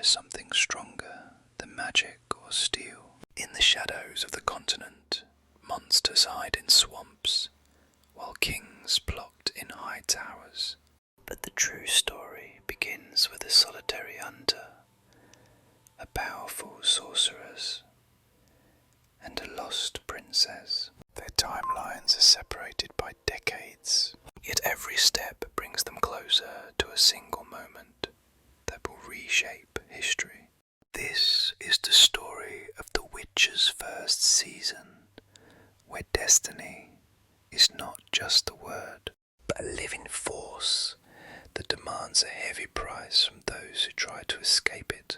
is something stronger than magic or steel. In the shadows of the continent, monsters hide in swamps, while kings plot in high towers. But the true story begins with a solitary hunter, a powerful sorceress, and a lost princess. Their timelines are separated by decades, yet every step brings them closer to a single moment that will reshape history. This is the story of The Witcher's first season, where destiny is not just a word, but a living force that demands a heavy price from those who try to escape it.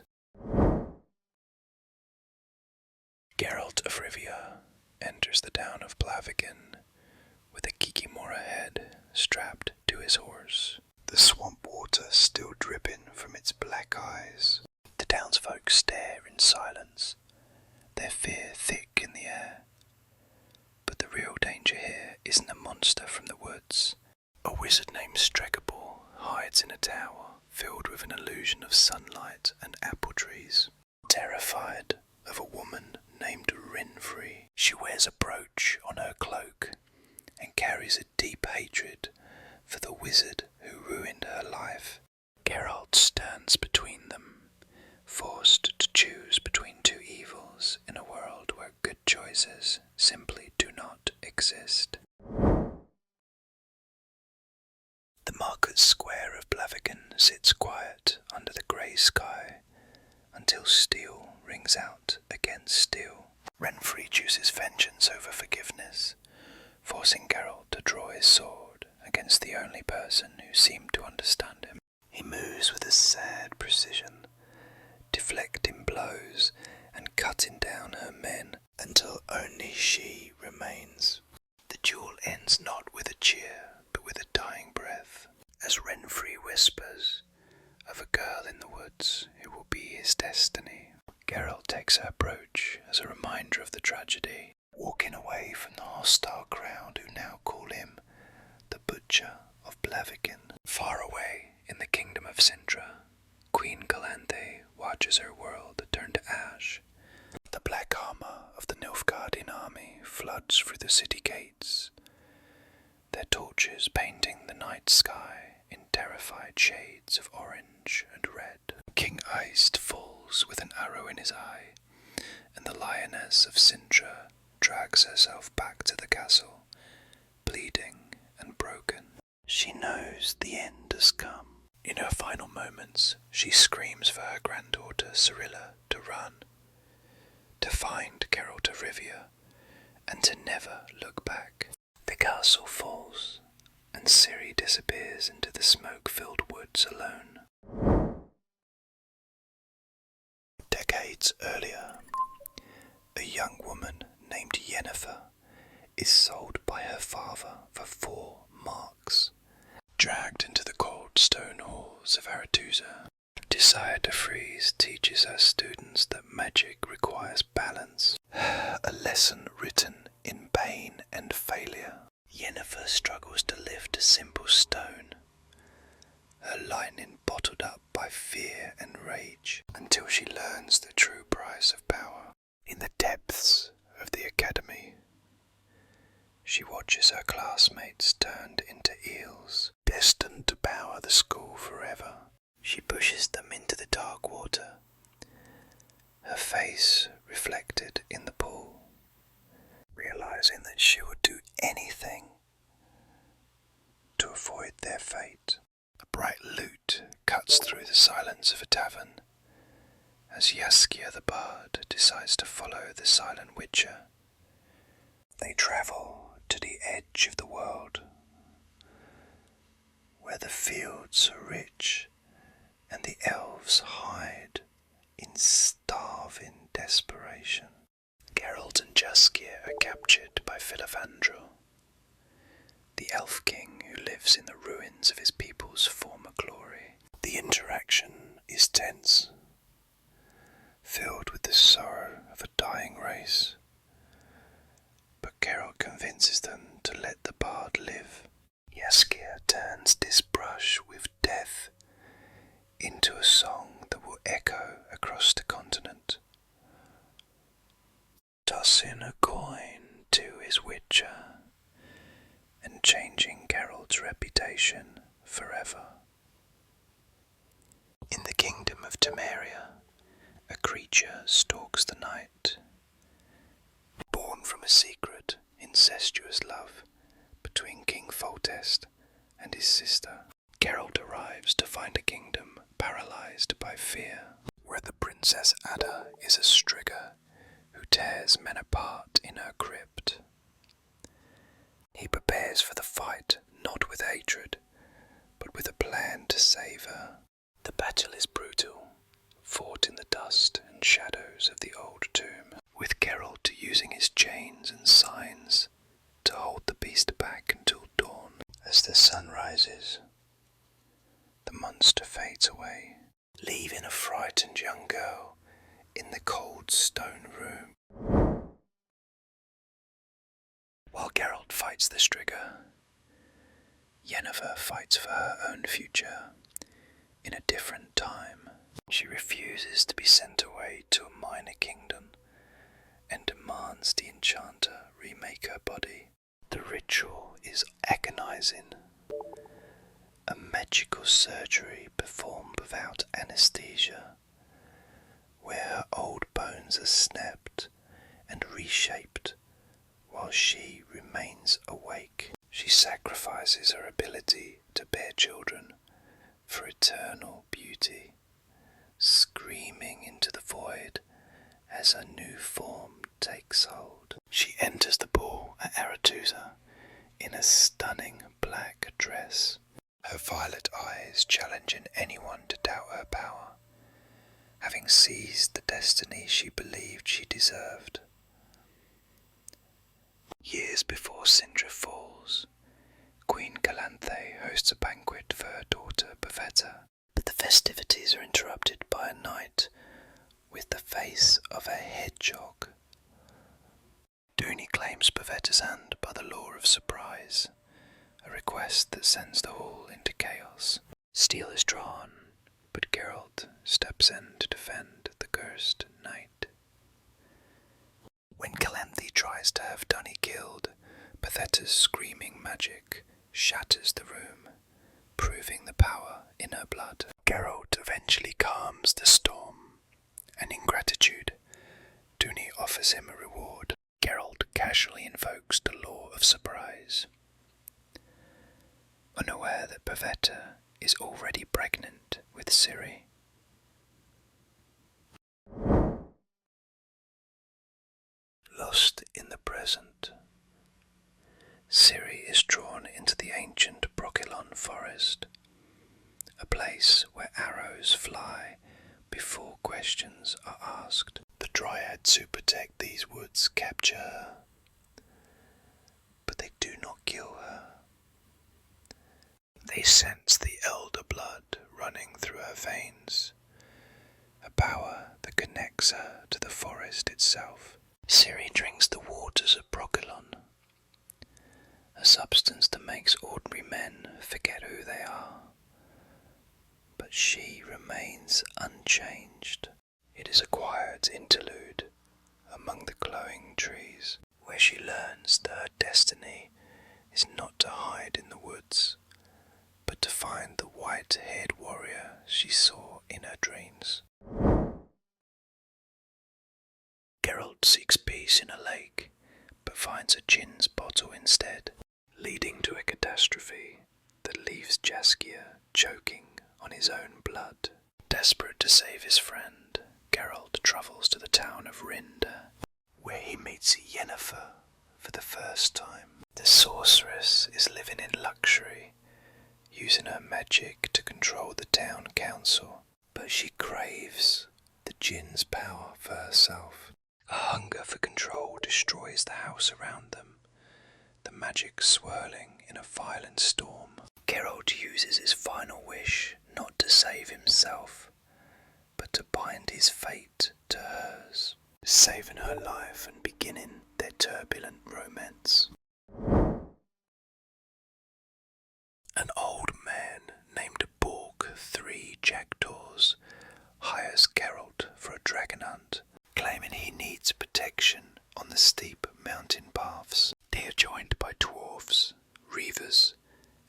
Geralt of Rivia enters the town of Blaviken with a Kikimora head strapped to his horse, the swamp water still dripping from its black eyes. The townsfolk stare in silence, their fear thick in the air. But the real danger here isn't a monster from the woods. A wizard named Striga hides in a tower filled with an illusion of sunlight and apple trees. Terrified of a woman named Yennefer, she wears a brooch on her cloak and carries a deep hatred for the wizard who ruined her life. Geralt stands between them, forced to choose between two evils in a world where good choices simply do not exist. The market square of Blaviken sits quiet under the grey sky until steel rings out against steel. Yennefer chooses vengeance over forgiveness, forcing Geralt to draw his sword against the only person who seemed to understand him. He moves with a sad precision, deflecting blows and cutting down her men until only she remains. The duel ends not with a cheer, but with a dying breath, as Yennefer whispers of a girl in the woods who will be his destiny. Geralt takes her brooch as a reminder of the tragedy, walking away from the hostile crowd who now call him the Butcher of Blaviken. Far away in the kingdom of Cintra, Queen Calanthe watches her world turn to ash. The black armour of the Nilfgaardian army floods through the city gates, their torches painting the night sky in terrified shades of orange and red. King Aist falls with an arrow in his eye, and the Lioness of Cintra drags herself back to the castle, bleeding and broken. She knows the end has come. In her final moments, she screams for her granddaughter Cirilla to run, to find Geralt of Rivia, and to never look back. The castle falls, and Ciri disappears into the smoke-filled woods alone. Decades earlier, a young woman named Yennefer is sold by her father for 4 marks. Dragged into the cold stone halls of Aretusa, Desire to Freeze teaches her students that magic requires balance, a lesson written in pain and failure. Yennefer struggles to lift a simple stone, her lightning bottled up by fear and rage, until she learns the true price of power. In the depths of the academy, she watches her classmates turned into eels, destined to power the school forever. She pushes them into the dark water, her face reflected in the pool, realizing that she would do anything to avoid their fate. A bright lute cuts through the silence of a tavern as Yaskia the bard decides to follow the silent witcher. They travel to the edge of the world, where the fields are rich and the elves hide in starving desperation. Geralt and Jaskier are captured by Filavandrel, the elf king who lives in the ruins of his people's former glory. The interaction is tense, filled with the sorrow of a dying race, but Geralt convinces them to let the bard live. Jaskier turns this brush with death into a song that will echo isolation forever. In the kingdom of Temeria, a creature stalks the night. Born from a secret, incestuous love between King Foltest and his sister, Geralt arrives to find a kingdom paralysed by fear, where the Princess Ada is a Striga who tears men apart in her crypt. He prepares for the fight not with hatred, but with a plan to save her. The battle is brutal, fought in the dust and shadows of the old tomb, with Geralt using his chains and signs to hold the beast back until dawn. As the sun rises, the monster fades away, leaving a frightened young girl in the cold stone room. While Geralt fights the Striga, Yennefer fights for her own future in a different time. She refuses to be sent away to a minor kingdom and demands the enchanter remake her body. The ritual is agonizing. A magical surgery performed without anesthesia, where her old bones are snapped and reshaped while she remains awake. She sacrifices her ability to bear children for eternal beauty, screaming into the void as her new form takes hold. She enters the ball at Aretusa in a stunning black dress, her violet eyes challenging anyone to doubt her power, having seized the destiny she believed she deserved. Years before Cintra falls, Queen Calanthe hosts a banquet for her daughter Bavetta, but the festivities are interrupted by a knight with the face of a hedgehog. Dooney claims Bavetta's hand by the law of surprise, a request that sends the hall into chaos. Steel is drawn, but Geralt steps in to defend the cursed knight. When Calanthe tries to have Dunny killed, Bavetta's screaming magic shatters the room, proving the power in her blood. Geralt eventually calms the storm, and in gratitude, Dooney offers him a reward. Geralt casually invokes the law of surprise, unaware that Bavetta is already pregnant with Ciri. Lost in the present, Ciri is drawn into the ancient Brokilon forest, a place where arrows fly before questions are asked. The dryads who protect these woods capture her, but they do not kill her. They sense the elder blood running through her veins, a power that connects her to the forest itself. Ciri drinks the waters of Brokilon, a substance that makes ordinary men forget who they are. But she remains unchanged. It is a quiet interlude among the glowing trees, where she learns that her destiny is not to hide in the woods, but to find the white-haired warrior she saw in her dreams. Geralt seeks peace in a lake, but finds a gin's bottle instead, leading to a catastrophe that leaves Jaskier choking on his own blood. Desperate to save his friend, Geralt travels to the town of Rinda, where he meets Yennefer for the first time. The sorceress is living in luxury, using her magic to control the town council, but she craves the gin's power for herself. A hunger for control destroys the house around them, the magic swirling in a violent storm. Geralt uses his final wish not to save himself, but to bind his fate to hers, saving her life and beginning their turbulent romance. An old man named Borg 3 Jackdaws hires Geralt for a dragon hunt, claiming he needs protection on the steep mountain paths. They are joined by dwarves, reavers,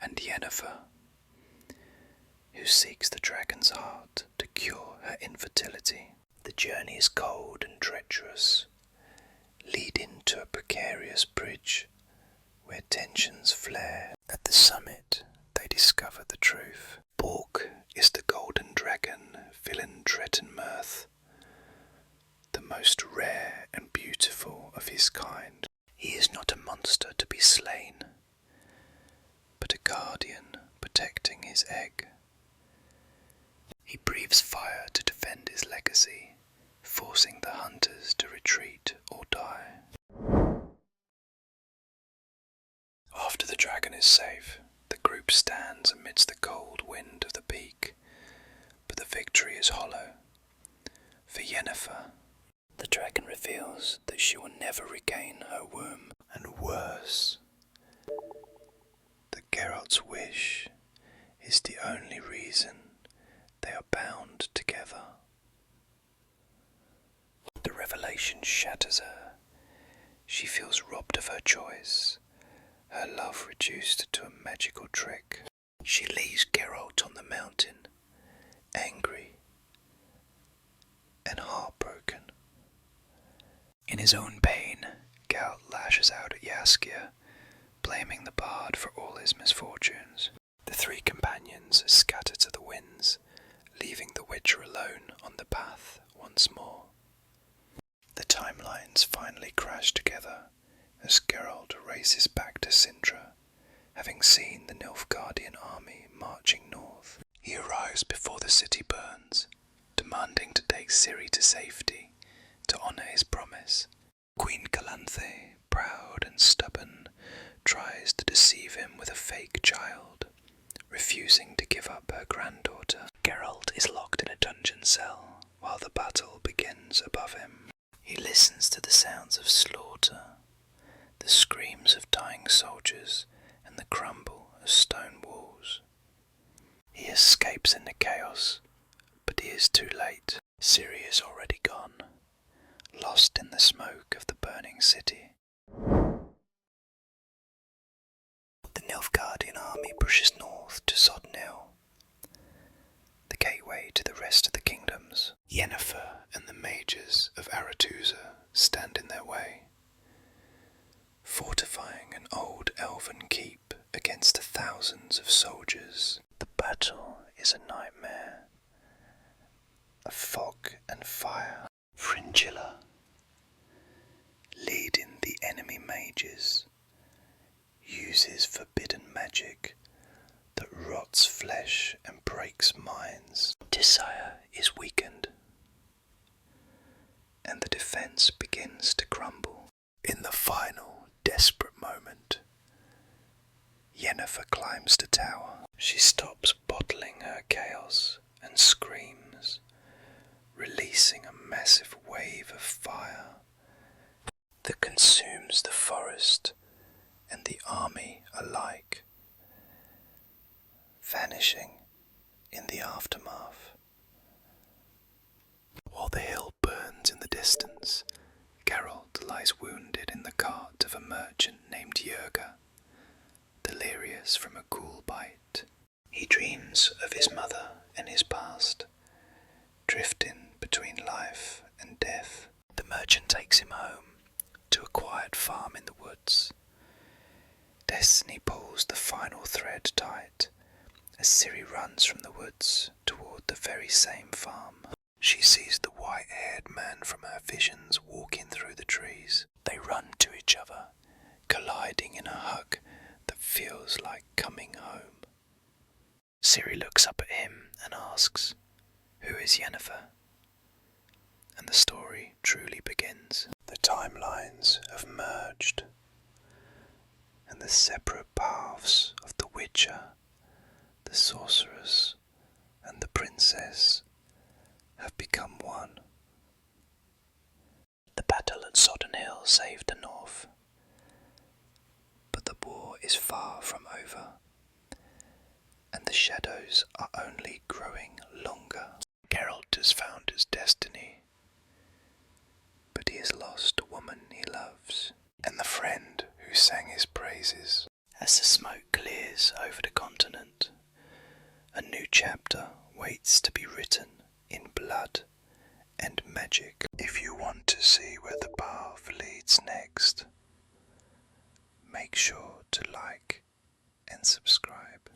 and Yennefer, who seeks the dragon's heart to cure her infertility. The journey is cold and treacherous, leading to a precarious bridge where tensions flare. At the summit, they discover the truth. Bork is the golden dragon, villain Mirth, the most rare and beautiful of his kind. He is not a monster to be slain, but a guardian protecting his egg. He breathes fire to defend his legacy, forcing the hunters to retreat or die. After the dragon is safe, the group stands amidst the cold wind of the peak, but the victory is hollow. For Yennefer, the dragon reveals that she will never regain her womb, and worse, that Geralt's wish is the only reason they are bound together. The revelation shatters her. She feels robbed of her choice, her love reduced to a magical trick. She leaves Geralt on the mountain, angry and heartbroken. In his own pain, Geralt lashes out at Jaskier, blaming the bard for all his misfortunes. The three companions scatter to the winds, leaving the Witcher alone on the path once more. The timelines finally crash together as Geralt races back to Cintra, having seen the Nilfgaardian army marching north. He arrives before the city burns, demanding to take Ciri to safety to honour his promise. Queen Calanthe, proud and stubborn, tries to deceive him with a fake child, refusing to give up her granddaughter. Geralt is locked in a dungeon cell while the battle begins above him. He listens to the sounds of slaughter, the screams of dying soldiers, and the crumble of stone walls. He escapes in the chaos, but he is too late. Ciri is already gone, lost in the smoke of the burning city. The Nilfgaardian army pushes north to Sodden Hill, the gateway to the rest of the kingdoms. Yennefer and the mages of Aretuza stand in their way, fortifying an old elven keep against the thousands of soldiers. The battle is a nightmare of fog and fire. Fringilla, leading the enemy mages, uses forbidden magic that rots flesh and breaks minds. Desire is weakened, and the defense begins to crumble. In the final, desperate moment, Yennefer climbs the tower. She stops bottling her chaos and screams, releasing a massive wave of fire that consumes the forest and the army alike, vanishing in the aftermath. While the hill burns in the distance, Geralt lies wounded in the cart of a merchant named Jurga, delirious from a ghoul bite. He dreams of his mother and his past, drifting between life and death. The merchant takes him home to a quiet farm in the woods. Destiny pulls the final thread tight as Ciri runs from the woods toward the very same farm. She sees the white-haired man from her visions walking through the trees. They run to each other, colliding in a hug that feels like coming home. Ciri looks up at him and asks, "Who is Yennefer?" And the story truly begins. The timelines have merged, and the separate paths of the Witcher, the sorceress, and the princess have become one. The battle at Sodden Hill saved the North, but the war is far from over, and the shadows are only growing longer. Geralt has found his destiny, but he has lost a woman he loves, and the friend who sang his praises. As the smoke clears over the continent. A new chapter waits to be written in blood and magic. If you want to see where the path leads next, make sure to like and subscribe.